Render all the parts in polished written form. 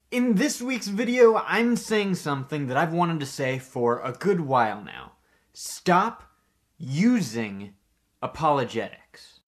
In this week's video, I'm saying something that I've wanted to say for a good while now. Stop using apologetics.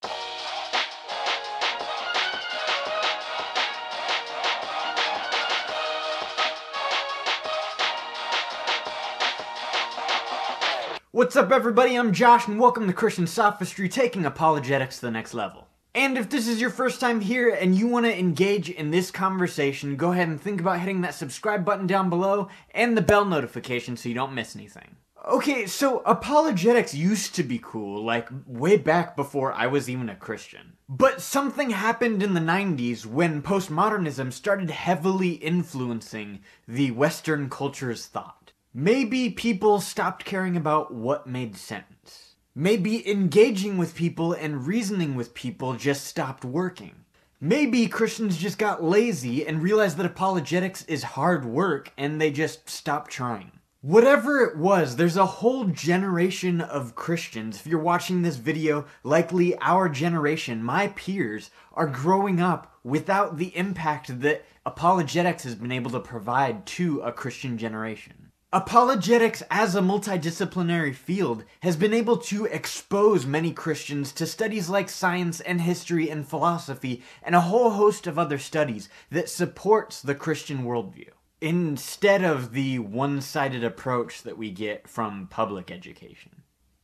What's up, everybody? I'm Josh, and welcome to Christian Sophistry, taking apologetics to the next level. And if this is your first time here and you want to engage in this conversation, go ahead and think about hitting that subscribe button down below and the bell notification so you don't miss anything. Okay, so apologetics used to be cool, like way back before I was even a Christian. But something happened in the 90s when postmodernism started heavily influencing the Western culture's thought. Maybe people stopped caring about what made sense. Maybe engaging with people and reasoning with people just stopped working. Maybe Christians just got lazy and realized that apologetics is hard work and they just stopped trying. Whatever it was, there's a whole generation of Christians. If you're watching this video, likely our generation, my peers, are growing up without the impact that apologetics has been able to provide to a Christian generation. Apologetics as a multidisciplinary field has been able to expose many Christians to studies like science and history and philosophy and a whole host of other studies that supports the Christian worldview, instead of the one-sided approach that we get from public education.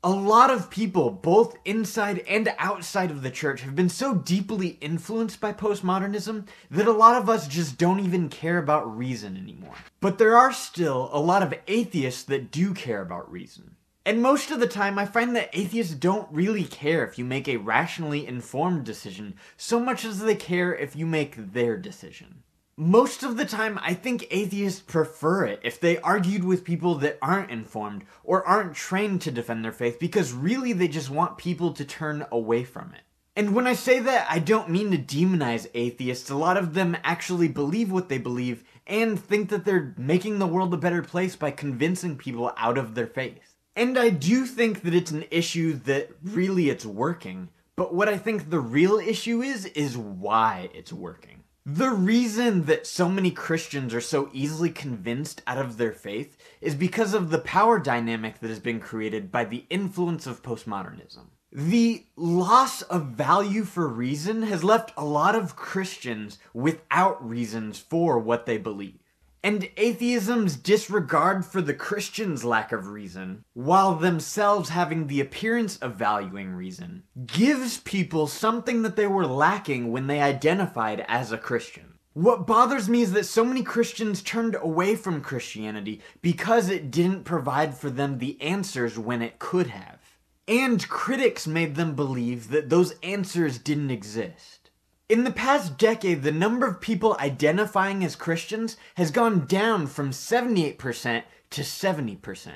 A lot of people, both inside and outside of the church, have been so deeply influenced by postmodernism that a lot of us just don't even care about reason anymore. But there are still a lot of atheists that do care about reason. And most of the time, I find that atheists don't really care if you make a rationally informed decision so much as they care if you make their decision. Most of the time, I think atheists prefer it if they argued with people that aren't informed or aren't trained to defend their faith, because really they just want people to turn away from it. And when I say that, I don't mean to demonize atheists. A lot of them actually believe what they believe and think that they're making the world a better place by convincing people out of their faith. And I do think that it's an issue that really it's working, but what I think the real issue is why it's working. The reason that so many Christians are so easily convinced out of their faith is because of the power dynamic that has been created by the influence of postmodernism. The loss of value for reason has left a lot of Christians without reasons for what they believe. And atheism's disregard for the Christian's lack of reason, while themselves having the appearance of valuing reason, gives people something that they were lacking when they identified as a Christian. What bothers me is that so many Christians turned away from Christianity because it didn't provide for them the answers when it could have. And critics made them believe that those answers didn't exist. In the past decade, the number of people identifying as Christians has gone down from 78% to 70%.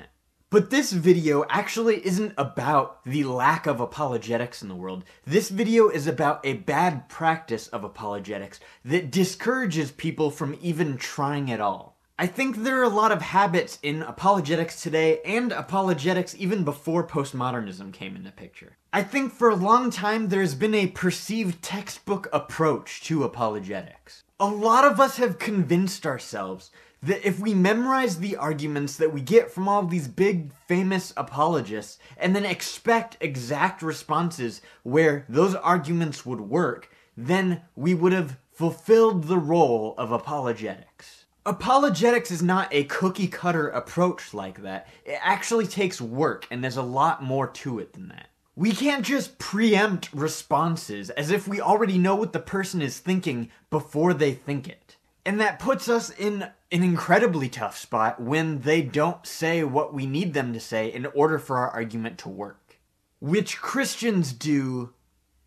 But this video actually isn't about the lack of apologetics in the world. This video is about a bad practice of apologetics that discourages people from even trying at all. I think there are a lot of habits in apologetics today and apologetics even before postmodernism came into picture. I think for a long time there's been a perceived textbook approach to apologetics. A lot of us have convinced ourselves that if we memorize the arguments that we get from all these big famous apologists and then expect exact responses where those arguments would work, then we would have fulfilled the role of apologetics. Apologetics is not a cookie-cutter approach like that. It actually takes work, and there's a lot more to it than that. We can't just preempt responses as if we already know what the person is thinking before they think it. And that puts us in an incredibly tough spot when they don't say what we need them to say in order for our argument to work. Which Christians do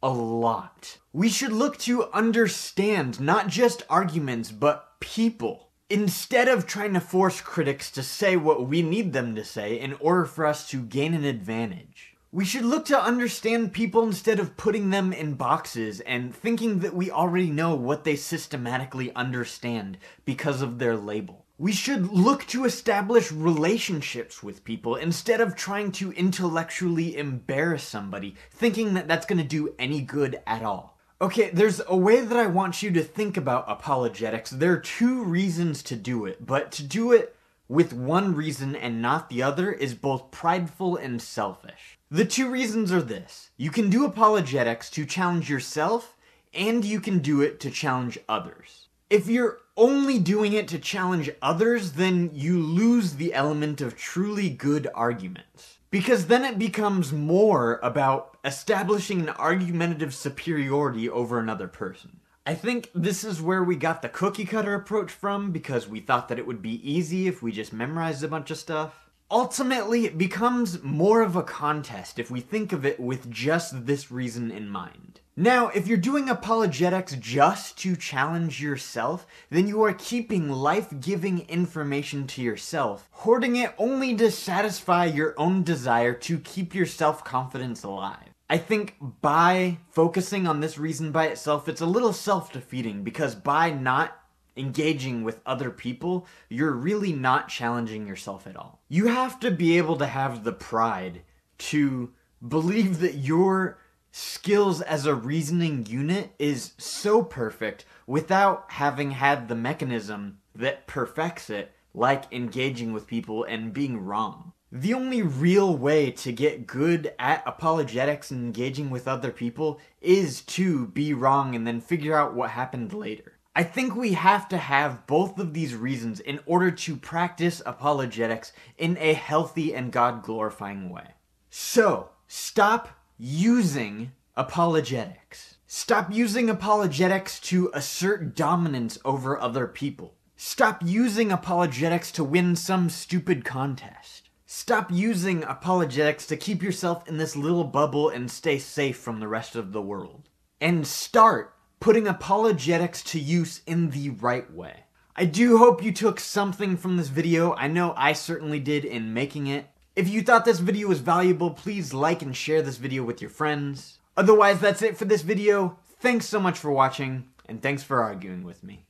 a lot. We should look to understand not just arguments, but people, instead of trying to force critics to say what we need them to say in order for us to gain an advantage. We should look to understand people instead of putting them in boxes and thinking that we already know what they systematically understand because of their label. We should look to establish relationships with people instead of trying to intellectually embarrass somebody, thinking that that's going to do any good at all. Okay, there's a way that I want you to think about apologetics. There are two reasons to do it, but to do it with one reason and not the other is both prideful and selfish. The two reasons are this. You can do apologetics to challenge yourself, and you can do it to challenge others. If you're only doing it to challenge others, then you lose the element of truly good arguments. Because then it becomes more about establishing an argumentative superiority over another person. I think this is where we got the cookie cutter approach from, because we thought that it would be easy if we just memorized a bunch of stuff. Ultimately, it becomes more of a contest if we think of it with just this reason in mind. Now, if you're doing apologetics just to challenge yourself, then you are keeping life-giving information to yourself, hoarding it only to satisfy your own desire to keep your self-confidence alive. I think by focusing on this reason by itself, it's a little self-defeating, because by not engaging with other people, you're really not challenging yourself at all. You have to be able to have the pride to believe that your skills as a reasoning unit is so perfect without having had the mechanism that perfects it, like engaging with people and being wrong. The only real way to get good at apologetics and engaging with other people is to be wrong and then figure out what happened later. I think we have to have both of these reasons in order to practice apologetics in a healthy and God-glorifying way. So, stop using apologetics. Stop using apologetics to assert dominance over other people. Stop using apologetics to win some stupid contest. Stop using apologetics to keep yourself in this little bubble and stay safe from the rest of the world. And start putting apologetics to use in the right way. I do hope you took something from this video. I know I certainly did in making it. If you thought this video was valuable, please like and share this video with your friends. Otherwise, that's it for this video. Thanks so much for watching, and thanks for arguing with me.